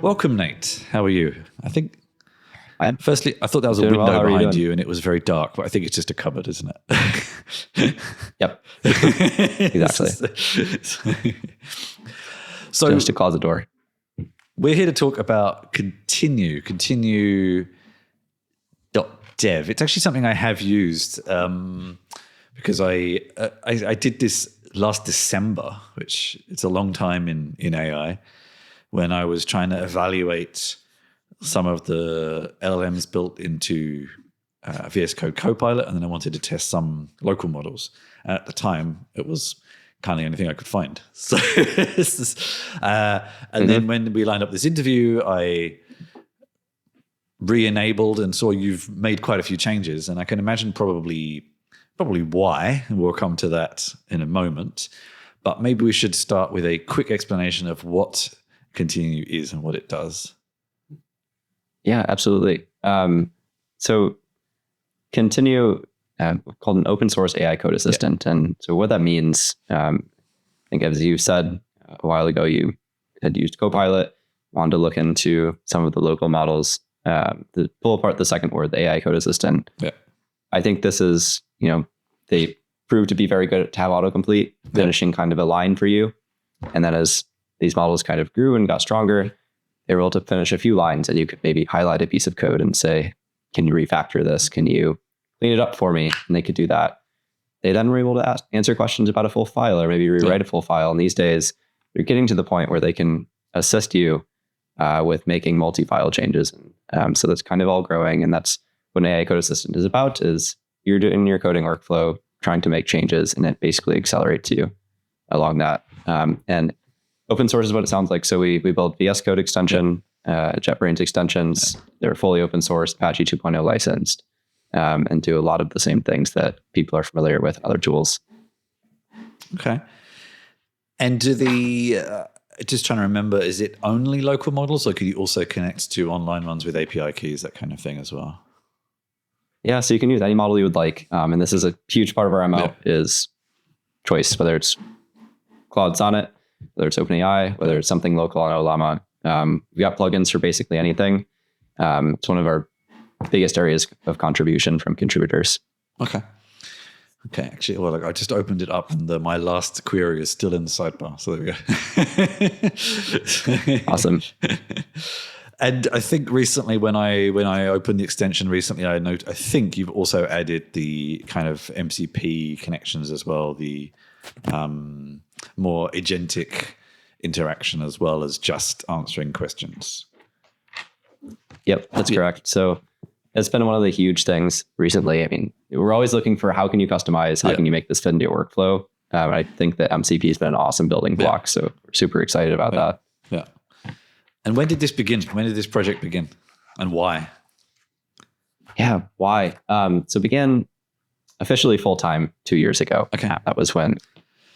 Welcome, Nate. How are you? Firstly, I thought that was a Doing well. window How are you behind doing? you and it was very dark, but I think it's just a cupboard, isn't it? Yep. Exactly. So Just a closet door. we're here to talk about continue.dev. It's actually something I have used because I did this last December, which it's a long time in AI, when I was trying to evaluate some of the LLMs built into VS Code CoPilot, and then I wanted to test some local models. And at the time, it was kind of the only thing I could find. So, then when we lined up this interview, I re-enabled and saw you've made quite a few changes, and I can imagine probably why, and we'll come to that in a moment. But maybe we should start with a quick explanation of what Continue is and what it does. Yeah, absolutely. So Continue, called an open source AI code assistant. And so what that means, I think as you said a while ago, you had used CoPilot, wanted to look into some of the local models, to pull apart the second word, the AI code assistant. Yeah. I think this is, they proved to be very good to have autocomplete, finishing kind of a line for you. And then as these models kind of grew and got stronger, they were able to finish a few lines, and you could maybe highlight a piece of code and say, can you refactor this? Can you clean it up for me? And they could do that. They then were able to answer questions about a full file or maybe rewrite a full file. And these days, you're getting to the point where they can assist you with making multi-file changes. So that's kind of all growing. And that's what an AI code assistant is about, is you're doing your coding workflow, trying to make changes, and it basically accelerates you along that. And open source is what it sounds like. So we build VS Code extension, JetBrains extensions. They're fully open source, Apache 2.0 licensed, and do a lot of the same things that people are familiar with in other tools. Okay. And do just trying to remember, is it only local models, or could you also connect to online ones with API keys, that kind of thing as well? Yeah, so you can use any model you would like. And this is a huge part of our ML is choice, whether it's Claude Sonnet, whether it's OpenAI, whether it's something local on Olama. We've got plugins for basically anything. It's one of our biggest areas of contribution from contributors. Okay. Actually, well, I just opened it up, and my last query is still in the sidebar. So there we go. Awesome. And I think recently, when I opened the extension recently, I think you've also added the kind of MCP connections as well, the more agentic interaction, as well as just answering questions. Yep, that's correct. So it's been one of the huge things recently. I mean, we're always looking for how can you customize, how can you make this fit into your workflow. I think that MCP has been an awesome building block. So we're super excited about that. Yeah. And when did this begin? When did this project begin, and why? Yeah, why? So began officially full-time 2 years ago. Okay. That was when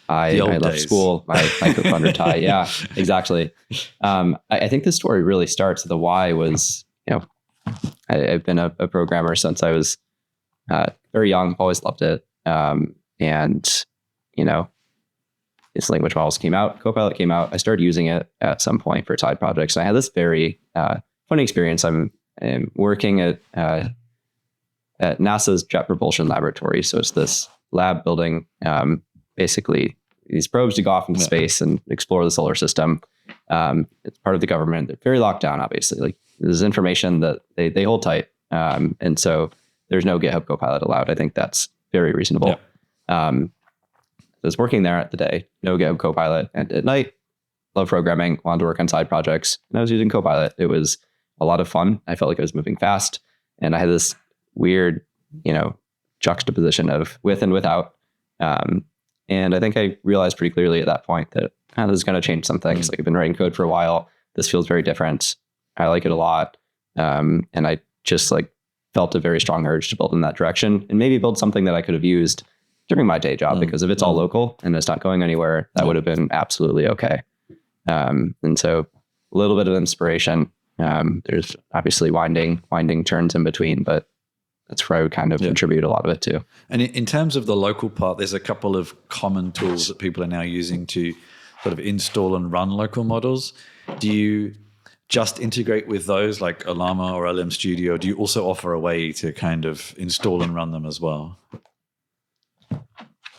I left school, my co-founder Ty. Yeah, exactly. I think the story really starts. The why was, I've been a programmer since I was very young, always loved it. This language models came out, CoPilot came out. I started using it at some point for side projects. And I had this very funny experience. I'm working at NASA's Jet Propulsion Laboratory. So it's this lab building basically these probes to go off into space and explore the solar system. It's part of the government. They're very locked down, obviously. Like, this is information that they hold tight. And so there's no GitHub Copilot allowed. I think that's very reasonable. Yeah. I was working there at the day, no GitHub Copilot. And at night, love programming, wanted to work on side projects. And I was using Copilot. It was a lot of fun. I felt like I was moving fast. And I had this weird, juxtaposition of with and without. And I think I realized pretty clearly at that point that this is going to change some things. Like, I've been writing code for a while. This feels very different. I like it a lot. And I just felt a very strong urge to build in that direction and maybe build something that I could have used during my day job, because if it's all local and it's not going anywhere, that would have been absolutely okay. And so a little bit of inspiration. There's obviously winding turns in between, but that's where I would kind of contribute a lot of it too. And in terms of the local part, there's a couple of common tools that people are now using to sort of install and run local models. Do just integrate with those like Olama or LM Studio? Do you also offer a way to kind of install and run them as well?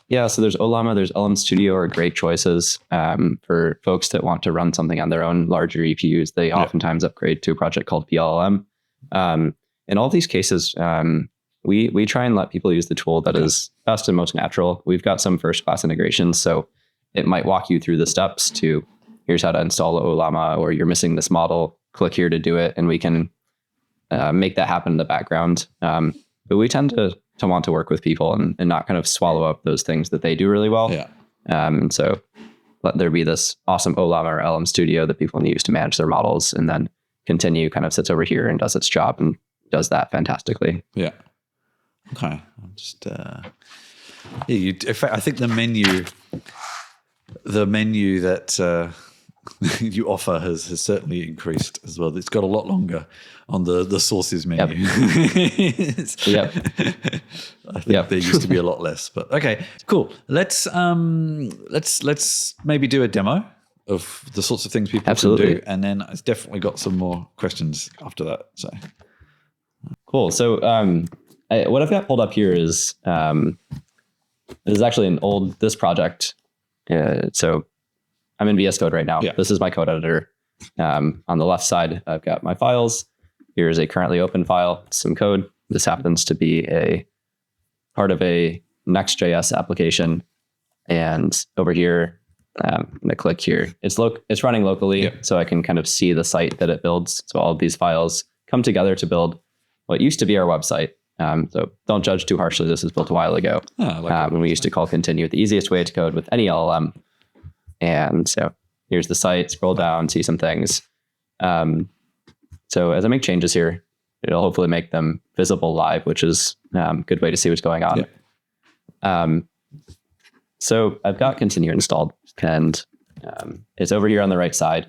Yeah, so there's Olama, there's LM Studio are great choices for folks that want to run something on their own larger EPUs. They oftentimes upgrade to a project called PLLM. In all these cases, we try and let people use the tool that is best and most natural. We've got some first-class integrations, so it might walk you through the steps to here's how to install Olama, or you're missing this model, click here to do it, and we can make that happen in the background. But we tend to want to work with people and not kind of swallow up those things that they do really well. Yeah. And so let there be this awesome Olama or LM Studio that people can use to manage their models, and then Continue kind of sits over here and does its job and does that fantastically. Yeah. Okay. I'm just in fact, I think the menu that you offer has certainly increased as well. It's got a lot longer on the sources menu. Yep. I think there used to be a lot less, but okay, cool. Let's maybe do a demo of the sorts of things people can do, and then I've definitely got some more questions after that. So cool. So what I've got pulled up here is actually this project. So I'm in VS Code right now. Yeah. This is my code editor. On the left side, I've got my files. Here's a currently open file, some code. This happens to be a part of a Next.js application. And over here, I'm going to click here. It's running locally, so I can kind of see the site that it builds. So all of these files come together to build what used to be our website. So don't judge too harshly. This was built a while ago when we used to call Continue the easiest way to code with any LLM. And so here's the site, scroll down, see some things. So as I make changes here, it'll hopefully make them visible live, which is a good way to see what's going on. Yeah. So I've got Continue installed, and it's over here on the right side.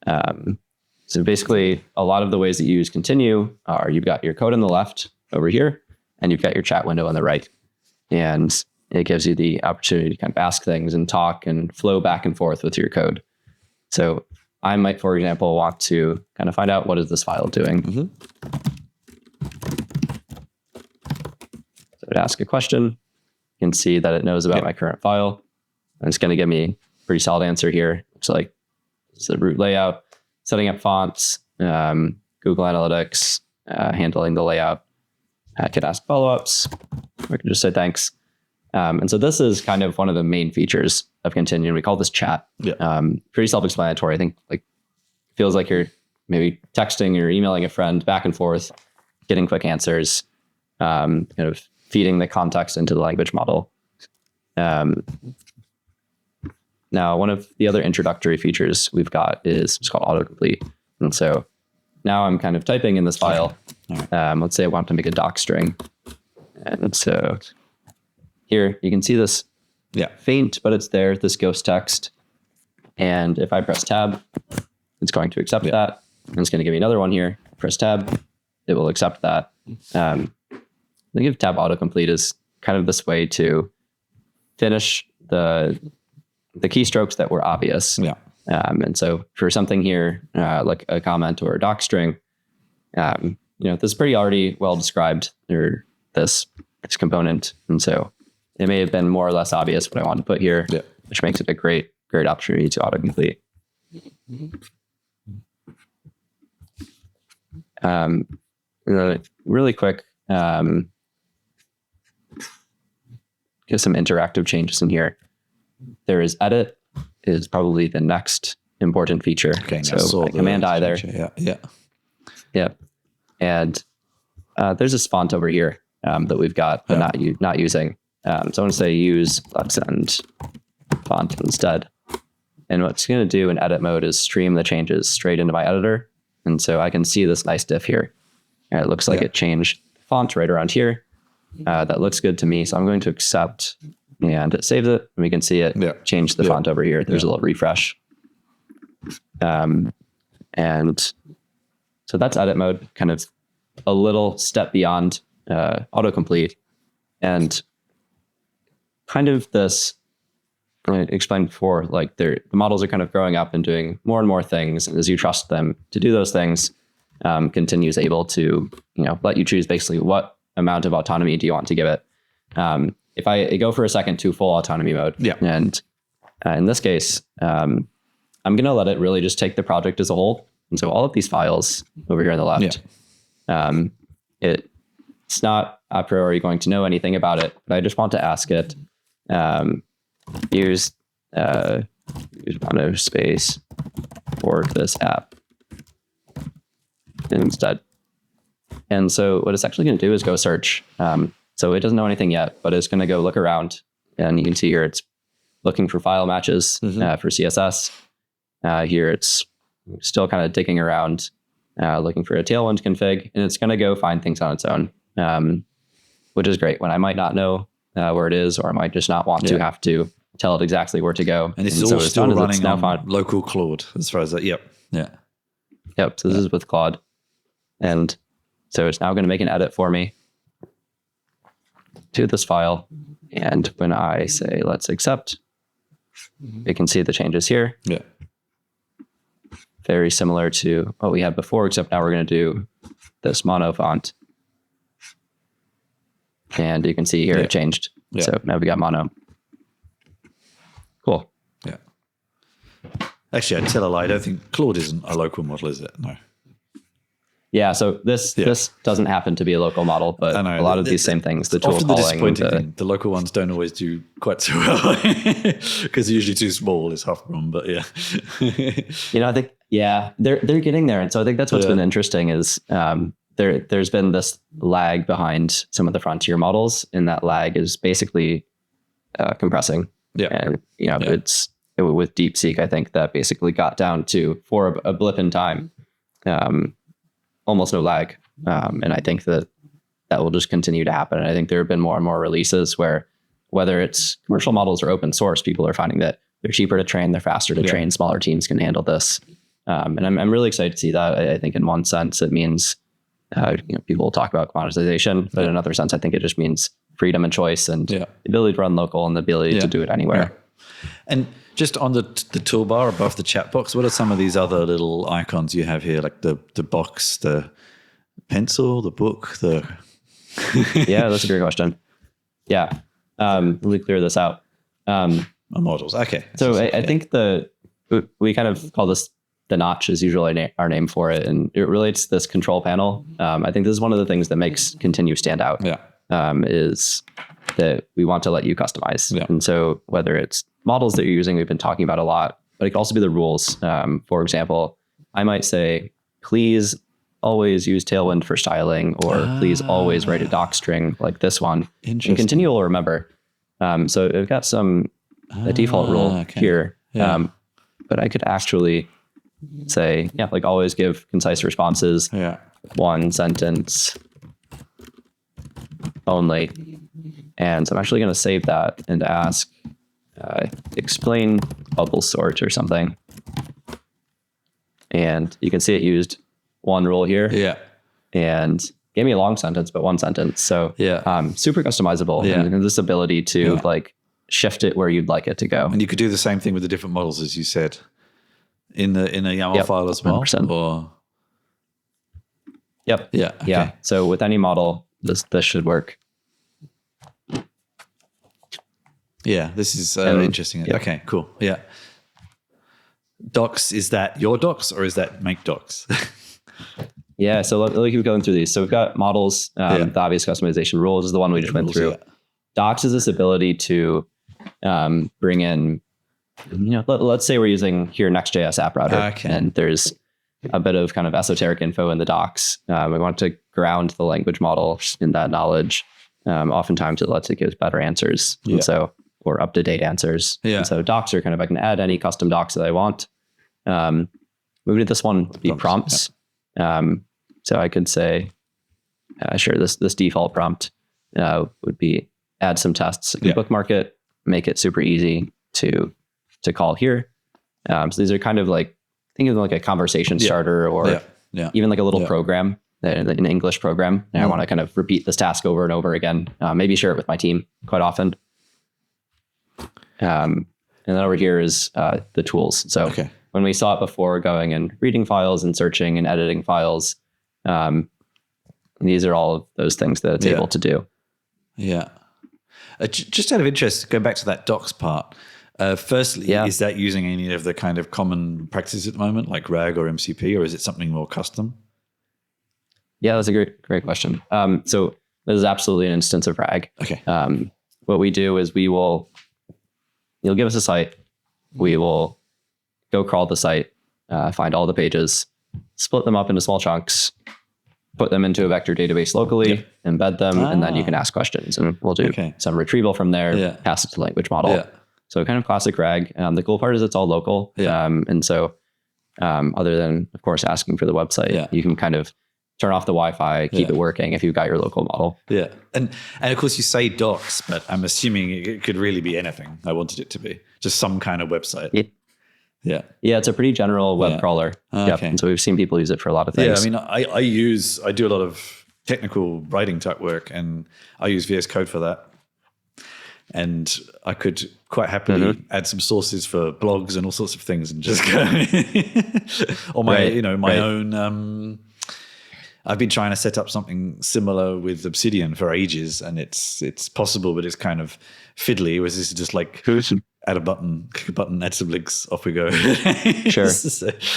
So basically, a lot of the ways that you use Continue are you've got your code on the left over here, and you've got your chat window on the right. And it gives you the opportunity to kind of ask things and talk and flow back and forth with your code. So I might, for example, want to kind of find out what is this file doing. So to ask a question, you can see that it knows about my current file. And it's going to give me a pretty solid answer here. It's like it's the root layout, setting up fonts, Google Analytics, handling the layout. I could ask follow-ups. I could just say thanks. And so this is kind of one of the main features of Continue. We call this chat. Pretty self-explanatory. I think feels like you're maybe texting or emailing a friend back and forth, getting quick answers, kind of feeding the context into the language model. Now, one of the other introductory features we've got is it's called autocomplete. And so now I'm kind of typing in this file. Let's say I want to make a doc string. And so here you can see this faint, but it's there, this ghost text. And if I press tab, it's going to accept that. And it's going to give me another one here. Press tab, it will accept that. I think of tab autocomplete is kind of this way to finish the keystrokes that were obvious. And so for something here, like a comment or a doc string, this is pretty already well described, or this component. And so it may have been more or less obvious what I want to put here, which makes it a great opportunity to autocomplete. Really quick, get some interactive changes in here. There is edit is probably the next important feature. Okay, so Command I there. Yeah. And there's this font over here that we've got, but not using. So I want to say use left send font instead. And what's going to do in edit mode is stream the changes straight into my editor. And so I can see this nice diff here. It looks like it changed font right around here. That looks good to me. So I'm going to accept, and it saves it. And we can see it change the font over here. There's a little refresh. And so that's edit mode, kind of a little step beyond autocomplete. And kind of this I explained before, like the models are kind of growing up and doing more and more things. And as you trust them to do those things, Continue's able to, let you choose basically what amount of autonomy do you want to give it. If I go for a second to full autonomy mode, and in this case, I'm going to let it really just take the project as a whole. And so all of these files over here on the left, it's not a priori going to know anything about it, but I just want to ask it, use mono space for this app instead. And so what it's actually going to do is go search. So it doesn't know anything yet, but it's going to go look around, and you can see here it's looking for file matches for CSS. Here it's still kind of digging around, looking for a Tailwind config, and it's going to go find things on its own, which is great when I might not know where it is, or I might just not want to have to tell it exactly where to go. And this is all still running on local Claude as far as that. Yep. So this is with Claude. And so it's now going to make an edit for me to this file. And when I say, let's accept, we can see the changes here. Yeah. Very similar to what we had before, except now we're going to do this mono font. And you can see here it changed. Yeah. So now we got mono. Cool. Yeah. Actually, I'd tell a lie. I don't think Claude isn't a local model, is it? No. Yeah, so this doesn't happen to be a local model, but a lot of these same things, the tool often calling. The disappointing thing, the local ones don't always do quite so well because they're usually too small is half the problem, but yeah. I think, they're getting there. And so I think that's what's been interesting is there's been this lag behind some of the frontier models, and that lag is basically compressing. Yeah. And, it's with DeepSeek, I think that basically got down to, for a blip in time, almost no lag. And I think that will just continue to happen. And I think there have been more and more releases where, whether it's commercial models or open source, people are finding that they're cheaper to train, they're faster to train, smaller teams can handle this. And I'm really excited to see that. I think in one sense, it means, people talk about commoditization, but in another sense, I think it just means freedom and choice and the ability to run local and the ability to do it anywhere. Yeah. And just on the toolbar above the chat box, what are some of these other little icons you have here? Like the box, the pencil, the book, Yeah, that's a great question. Yeah. Let me clear this out. Models. Okay. So I think we kind of call this the notch is usually our name for it. And it relates to this control panel. I think this is one of the things that makes Continue stand out. Is that we want to let you customize. And so whether it's models that you're using, we've been talking about a lot, but it could also be the rules. For example, I might say, please always use Tailwind for styling, or please always write a doc string like this one. And Continue will remember. So we've got a default rule here, but I could actually say, like always give concise responses, one sentence only. And so I'm actually going to save that and ask, explain bubble sort or something. And you can see it used one rule here. And gave me a long sentence, but one sentence. So super customizable. And this ability to like shift it where you'd like it to go. And you could do the same thing with the different models, as you said, in a YAML file as well. 100%. Or So with any model, this should work. This is interesting. Okay, cool. Docs, is that your docs or is that make docs? So let me keep going through these. So we've got models. The obvious customization rules is the one we just went through. Docs is this ability to bring in, let's say we're using here Next.js app router, and there's a bit of kind of esoteric info in the docs. We want to ground the language model in that knowledge. Oftentimes it lets it give better answers. And so, or up-to-date answers. And so docs are kind of, I can add any custom docs that I want. Moving to this one would be prompts. So I could say, sure, this default prompt would be add some tests, bookmark it, make it super easy to call here. So these are kind of like, think of them like a conversation starter or even like a little program, an English program. And I want to kind of repeat this task over and over again. Maybe share it with my team quite often. And then over here is the tools. So when we saw it before, going and reading files and searching and editing files, these are all of those things that it's able to do. Yeah. Just out of interest, going back to that docs part, firstly, is that using any of the kind of common practices at the moment, like RAG or MCP, or is it something more custom? Yeah, that's a great question. So this is absolutely an instance of RAG. Okay. What we do is you'll give us a site. We will go crawl the site, find all the pages, split them up into small chunks, put them into a vector database locally, embed them, and then you can ask questions. And we'll do some retrieval from there, pass it to the language model. Yeah. So kind of classic RAG. The cool part is it's all local. Yeah. And so other than, of course, asking for the website, you can kind of turn off the Wi-Fi, keep it working if you've got your local model. Yeah. And of course you say docs, but I'm assuming it could really be anything I wanted it to be. Just some kind of website. Yeah, it's a pretty general web crawler. Okay. And so we've seen people use it for a lot of things. Yeah, I mean, I do a lot of technical writing type work, and I use VS Code for that. And I could quite happily add some sources for blogs and all sorts of things, and just go or my own. I've been trying to set up something similar with Obsidian for ages, and it's possible, but it's kind of fiddly. Whereas this is just like add a button, click a button, add some links, off we go. Sure.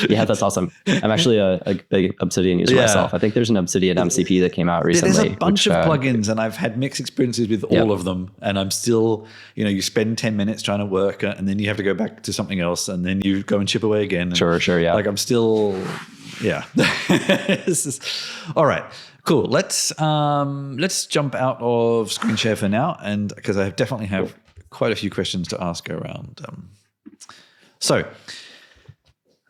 Yeah, that's awesome. I'm actually a big Obsidian user myself. I think there's an Obsidian MCP that came out recently. There's a bunch of plugins, and I've had mixed experiences with all of them. And I'm still, you spend 10 minutes trying to work, and then you have to go back to something else, and then you go and chip away again. And sure, yeah. Like I'm still, all right. Cool. Let's jump out of screen share for now, and because I definitely have quite a few questions to ask around. So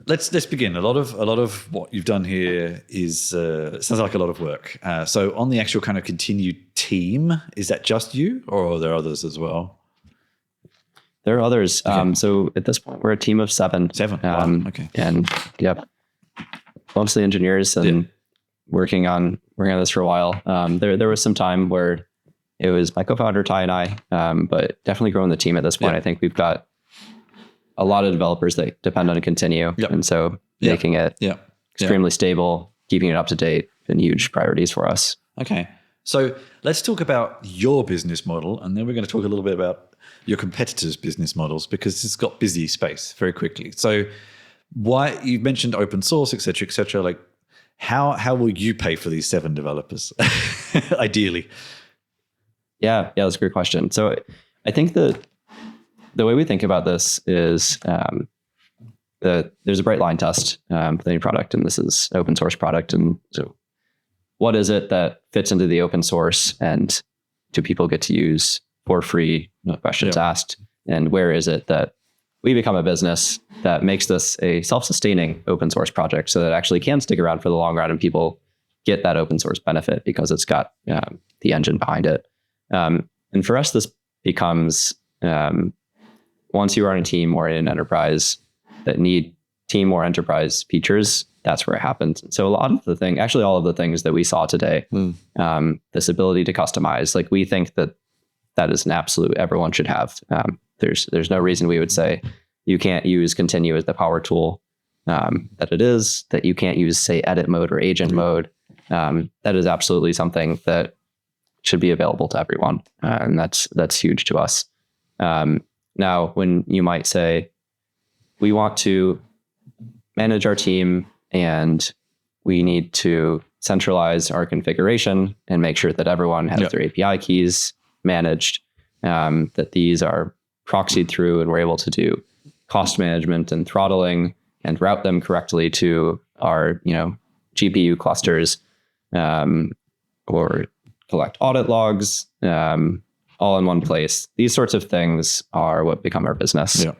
let's begin. A lot of what you've done here is sounds like a lot of work. So on the actual kind of continued team, is that just you, or are there others as well? There are others. Okay. So at this point, we're a team of 7. 7. Wow. Okay. And mostly engineers and working on this for a while. There was some time where it was my co-founder Ty and I, but definitely growing the team at this point. I think we've got a lot of developers that depend on Continue, and so making it extremely stable, keeping it up to date, been huge priorities for us. Okay, so let's talk about your business model, and then we're going to talk a little bit about your competitors' business models, because it's got busy space very quickly. So, why you mentioned open source, et cetera, like how will you pay for these 7 developers, ideally? Yeah, that's a great question. So I think the way we think about this is there's a bright line test with any product, and this is an open source product. And so what is it that fits into the open source and do people get to use for free, no questions asked? And where is it that we become a business that makes this a self-sustaining open source project so that it actually can stick around for the long run and people get that open source benefit because it's got the engine behind it. And for us, this becomes once you are on a team or in an enterprise that need team or enterprise features, that's where it happens. So all of the things that we saw today, this ability to customize, like we think that is an absolute everyone should have. There's no reason we would say you can't use Continue as the power tool that it is, that you can't use, say, edit mode or agent mode. That is absolutely something that should be available to everyone. And that's huge to us. Now, when you might say, we want to manage our team and we need to centralize our configuration and make sure that everyone has their API keys managed, that these are proxied through and we're able to do cost management and throttling and route them correctly to our GPU clusters, or collect audit logs, all in one place. These sorts of things are what become our business. Yeah.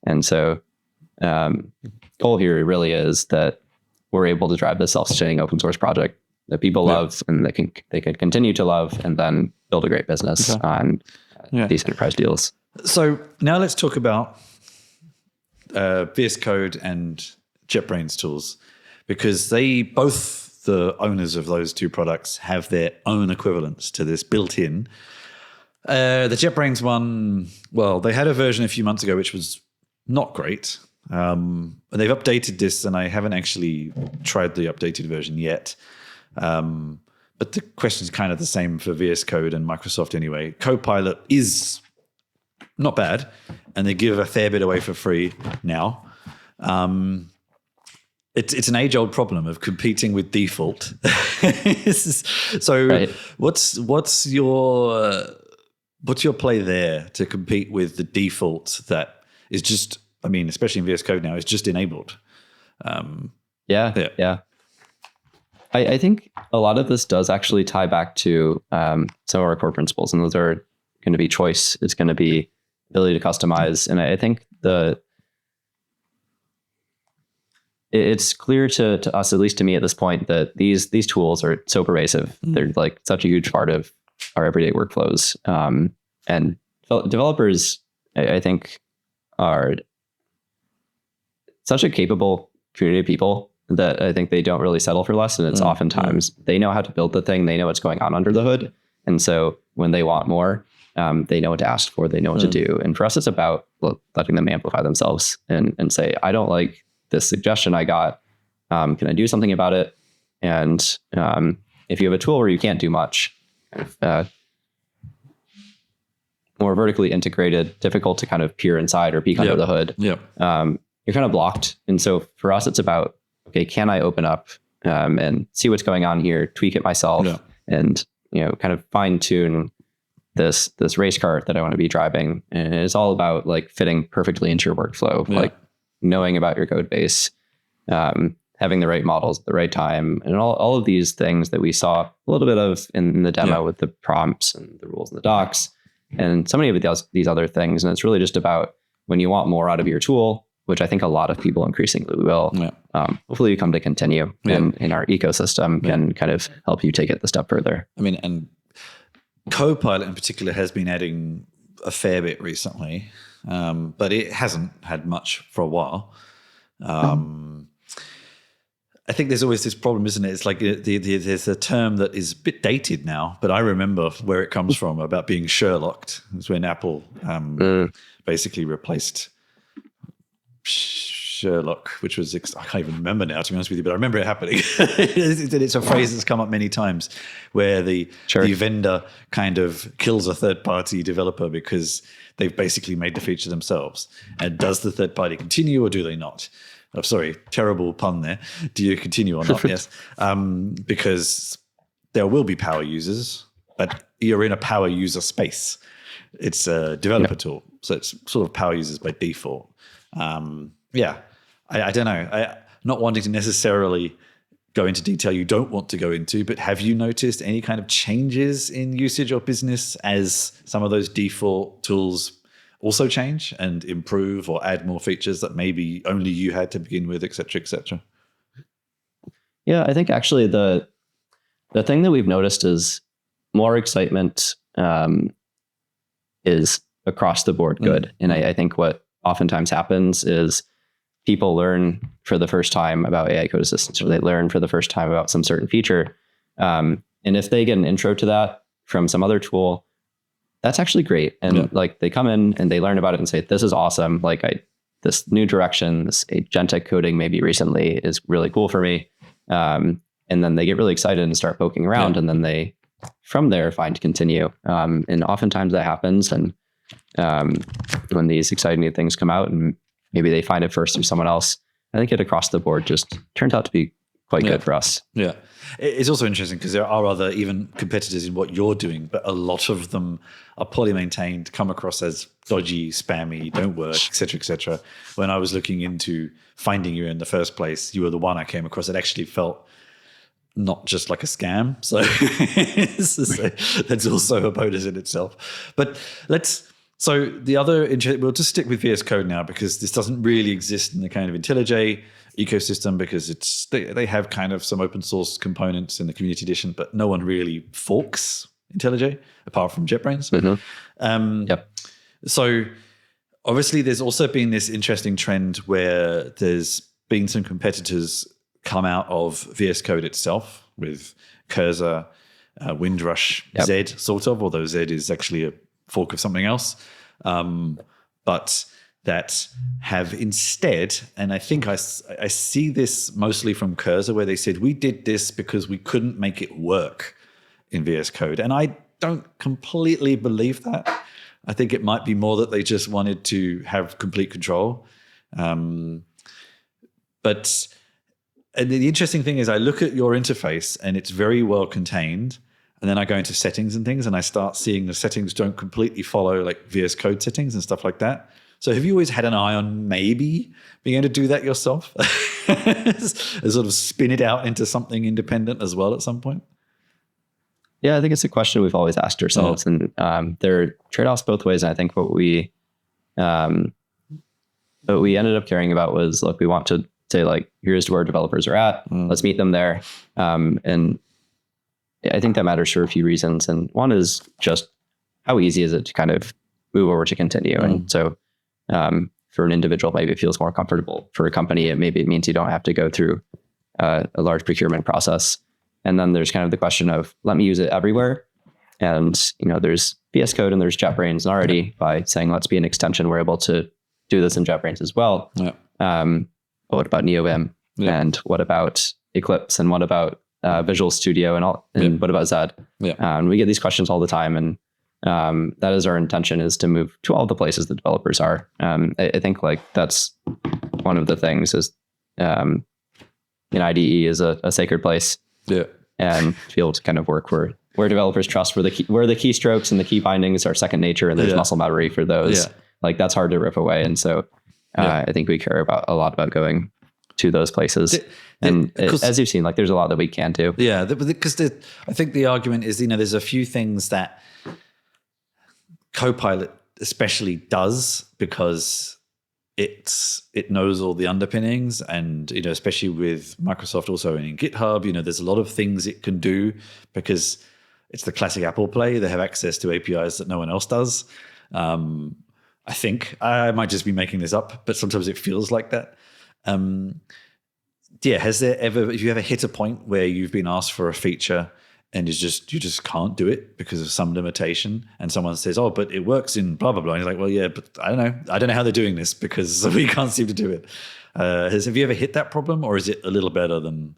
And so goal here really is that we're able to drive this self-sustaining open source project that people love and they can continue to love, and then build a great business on these enterprise deals. So now let's talk about VS Code and JetBrains tools, because the owners of those 2 products have their own equivalents to this built in. The JetBrains one, well, they had a version a few months ago which was not great. They've updated this, and I haven't actually tried the updated version yet. But the question is kind of the same for VS Code and Microsoft anyway. CoPilot is not bad, and they give a fair bit away for free now. It's an age-old problem of competing with default. So right. What's your play there to compete with the default that is just, I mean, especially in VS Code now, is just enabled? Yeah. I think a lot of this does actually tie back to some of our core principles, and those are going to be choice. It's going to be ability to customize, and I think it's clear to us, at least to me at this point, that these tools are so pervasive. They're like such a huge part of our everyday workflows, and developers, I think, are such a capable community of people that I think they don't really settle for less. And it's oftentimes they know how to build the thing. They know what's going on under the hood. And so when they want more, they know what to ask for. They know what to do. And for us, it's about letting them amplify themselves and say, I don't like this suggestion I got. Can I do something about it? And if you have a tool where you can't do much, more vertically integrated, difficult to kind of peer inside or peek under the hood, you're kind of blocked. And so for us, it's about, okay, can I open up and see what's going on here, tweak it myself, and kind of fine tune this race car that I want to be driving. And it's all about like fitting perfectly into your workflow, like knowing about your code base, having the right models at the right time, and all of these things that we saw a little bit of in the demo with the prompts and the rules and the docs, and so many of these other things. And it's really just about when you want more out of your tool, which I think a lot of people increasingly will. Hopefully you come to continue and in our ecosystem can kind of help you take it the step further. I mean, and CoPilot in particular has been adding a fair bit recently, but it hasn't had much for a while. I think there's always this problem, isn't it? It's like there's a term that is a bit dated now, but I remember where it comes from about being Sherlocked. It's when Apple basically replaced Sherlock, which was, I can't even remember now, to be honest with you, but I remember it happening. It's a phrase that's come up many times where the vendor kind of kills a third-party developer because they've basically made the feature themselves. And does the third party continue or do they not? Oh, sorry, terrible pun there. Do you continue or not? Yes. Because there will be power users, but you're in a power user space. It's a developer tool, so it's sort of power users by default. I don't know. Not wanting to necessarily go into detail you don't want to go into, but have you noticed any kind of changes in usage or business as some of those default tools also change and improve or add more features that maybe only you had to begin with, et cetera, et cetera? Yeah, I think actually the thing that we've noticed is more excitement is across the board good. And I think what oftentimes happens is people learn for the first time about AI code assistance, or they learn for the first time about some certain feature. And if they get an intro to that from some other tool, that's actually great. And like they come in and they learn about it and say, this is awesome. Like this new direction, this agentic coding maybe recently is really cool for me. And then they get really excited and start poking around, and then they, from there, find continue. And oftentimes that happens. And when these exciting new things come out and maybe they find it first through someone else, I think it across the board just turns out to be quite good for us. Yeah. It's also interesting because there are other even competitors in what you're doing, but a lot of them are poorly maintained, come across as dodgy, spammy, don't work, et cetera, et cetera. When I was looking into finding you in the first place, you were the one I came across that actually felt not just like a scam. So that's also a bonus in itself. But so the other, we'll just stick with VS Code now because this doesn't really exist in the kind of IntelliJ ecosystem because they have kind of some open source components in the community edition, but no one really forks IntelliJ apart from JetBrains. So obviously there's also been this interesting trend where there's been some competitors come out of VS Code itself with Cursor, Windrush, Z sort of, although Z is actually fork of something else, but that have instead, and I think I see this mostly from Cursor, where they said, we did this because we couldn't make it work in VS Code. And I don't completely believe that. I think it might be more that they just wanted to have complete control. But the interesting thing is I look at your interface and it's very well contained. And then I go into settings and things and I start seeing the settings don't completely follow like VS Code settings and stuff like that. So have you always had an eye on maybe being able to do that yourself? Sort of spin it out into something independent as well at some point? Yeah, I think it's a question we've always asked ourselves. And there are trade-offs both ways. And I think what we ended up caring about was, look, we want to say, like, here's where developers are at. Let's meet them there. And I think that matters for a few reasons. And one is just how easy is it to kind of move over to continue? And so for an individual, maybe it feels more comfortable. For a company, it means you don't have to go through a large procurement process. And then there's kind of the question of, let me use it everywhere. And, there's VS Code and there's JetBrains. And already by saying, let's be an extension, we're able to do this in JetBrains as well. Yeah. But what about NeoVim? Yeah. And what about Eclipse? And what about Visual Studio and what about Zed? Yeah. And we get these questions all the time. And that is our intention, is to move to all the places the developers are. I think like that's one of the things is an IDE is a sacred place. Yeah. And to be able to kind of work where developers trust, where the keystrokes and the key bindings are second nature and there's muscle memory for those. Yeah. Like that's hard to rip away. And so I think we care a lot about going to those places. As you've seen, like there's a lot that we can do. Yeah, because I think the argument is, there's a few things that CoPilot especially does because it knows all the underpinnings, and especially with Microsoft also in GitHub, there's a lot of things it can do because it's the classic Apple play. They have access to APIs that no one else does. I think I might just be making this up, but sometimes it feels like that. Have you ever hit a point where you've been asked for a feature and you just can't do it because of some limitation, and someone says, "Oh, but it works in blah blah blah," and you're like, "Well, yeah, but I don't know how they're doing this because we can't seem to do it." Have you ever hit that problem, or is it a little better than?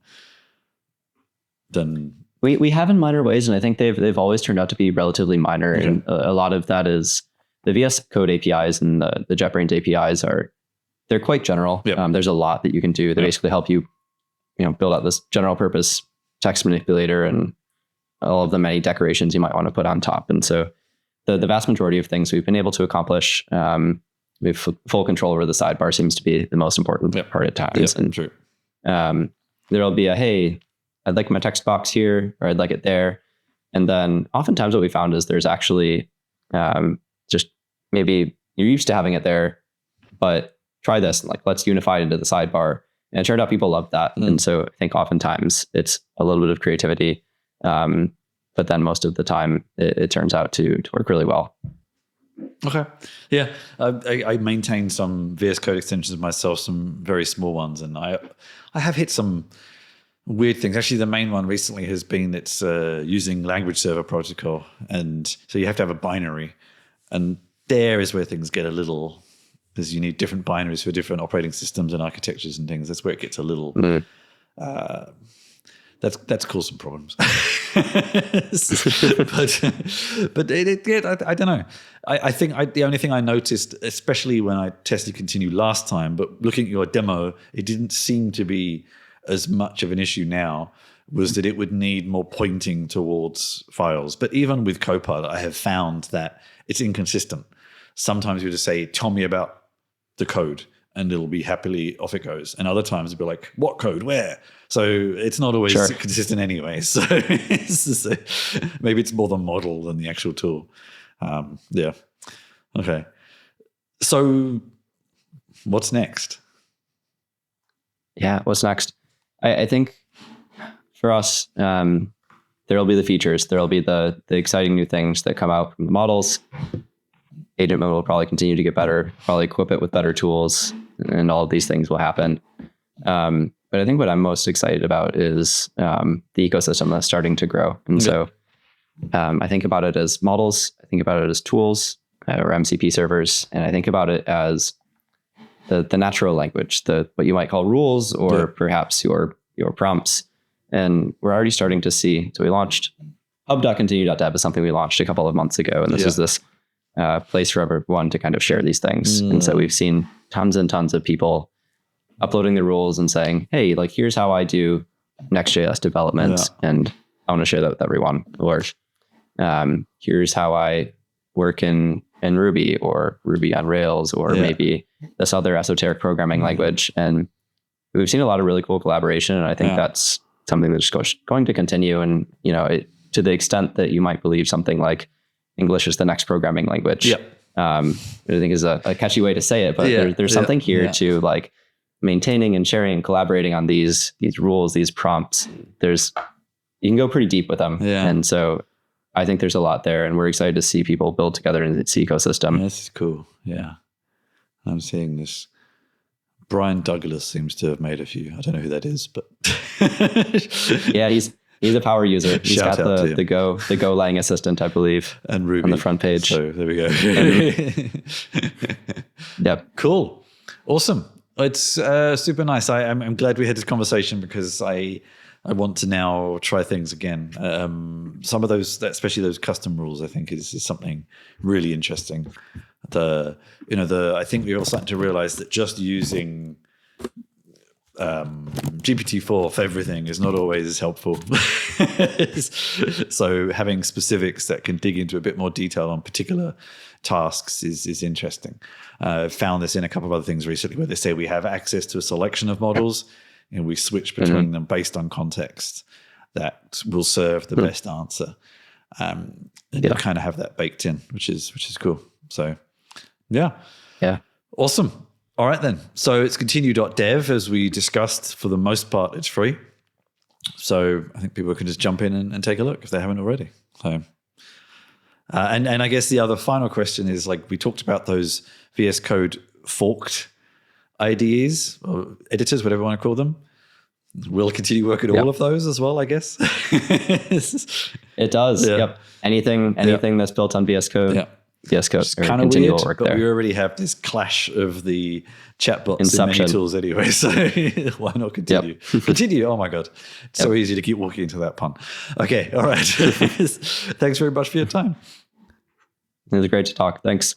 We have in minor ways, and I think they've always turned out to be relatively minor, and a lot of that is the VS Code APIs and the JetBrains APIs they're quite general. Yep. There's a lot that you can do. They basically help you, build out this general purpose text manipulator and all of the many decorations you might want to put on top. And so the vast majority of things we've been able to accomplish, we have full control over the sidebar seems to be the most important part at times. And true. There'll be hey, I'd like my text box here, or I'd like it there. And then oftentimes what we found is there's actually just maybe you're used to having it there, but try this and let's unify it into the sidebar. And it turned out people loved that. And so I think oftentimes it's a little bit of creativity. But then most of the time it turns out to work really well. Okay. Yeah. I maintain some VS Code extensions myself, some very small ones. And I have hit some weird things. Actually, the main one recently has been it's using language server protocol. And so you have to have a binary. And there is where things get a little, because you need different binaries for different operating systems and architectures and things. That's where it gets a little... That's caused some problems. but I don't know. I think the only thing I noticed, especially when I tested Continue last time, but looking at your demo, it didn't seem to be as much of an issue now, was that it would need more pointing towards files. But even with CoPilot, I have found that it's inconsistent. Sometimes you just say, tell me about the code, and it'll be happily off it goes. And other times it'll be like, what code, where? So it's not always consistent anyway. So maybe it's more the model than the actual tool. Yeah. Okay. So what's next? Yeah, what's next? I think for us, there'll be the features. There'll be the exciting new things that come out from the models. Agent mode will probably continue to get better, probably equip it with better tools, and all of these things will happen. But I think what I'm most excited about is the ecosystem that's starting to grow. And so I think about it as models. I think about it as tools or MCP servers, and I think about it as the natural language, what you might call rules, or perhaps your prompts. And we're already starting to see. So we launched hub.continue.dev is something we launched a couple of months ago, and this is this place for everyone to kind of share these things. And so we've seen tons and tons of people uploading the rules and saying, hey, like, here's how I do Next.js development, and I want to share that with everyone. Or here's how I work in Ruby, or Ruby on Rails, or maybe this other esoteric programming language. And we've seen a lot of really cool collaboration, and I think that's something that's going to continue. And, to the extent that you might believe something like English is the next programming language, I think is a catchy way to say it, but there's something here to like maintaining and sharing and collaborating on these rules, these prompts. You can go pretty deep with them. And so I think there's a lot there, and we're excited to see people build together in this ecosystem. This is cool. Yeah. I'm seeing this. Brian Douglas seems to have made a few. I don't know who that is, but yeah, he's a power user. He's got the Golang assistant, I believe, and Ruby on the front page. So there we go. Yep. Cool. Awesome. It's super nice. I'm glad we had this conversation, because I want to now try things again. Some of those, especially those custom rules, I think is something really interesting. I think we're all starting to realize that just using GPT-4 for everything is not always as helpful. So having specifics that can dig into a bit more detail on particular tasks is interesting. I've found this in a couple of other things recently, where they say we have access to a selection of models, and we switch between them based on context that will serve the best answer. And you kind of have that baked in, which is cool. So yeah. Awesome. All right then. So it's continue.dev, as we discussed. For the most part, it's free. So I think people can just jump in and take a look if they haven't already. So and I guess the other final question is, like, we talked about those VS Code forked IDEs or editors, whatever you want to call them. We'll continue working all of those as well, I guess. It does. Yep. Anything that's built on VS Code. Yeah. VS Code. It's kind of weird, but we already have this clash of the chatbots in many tools anyway. So why not continue? Continue. Oh my God. It's so easy to keep walking into that pun. Okay. All right. Thanks very much for your time. It was great to talk. Thanks.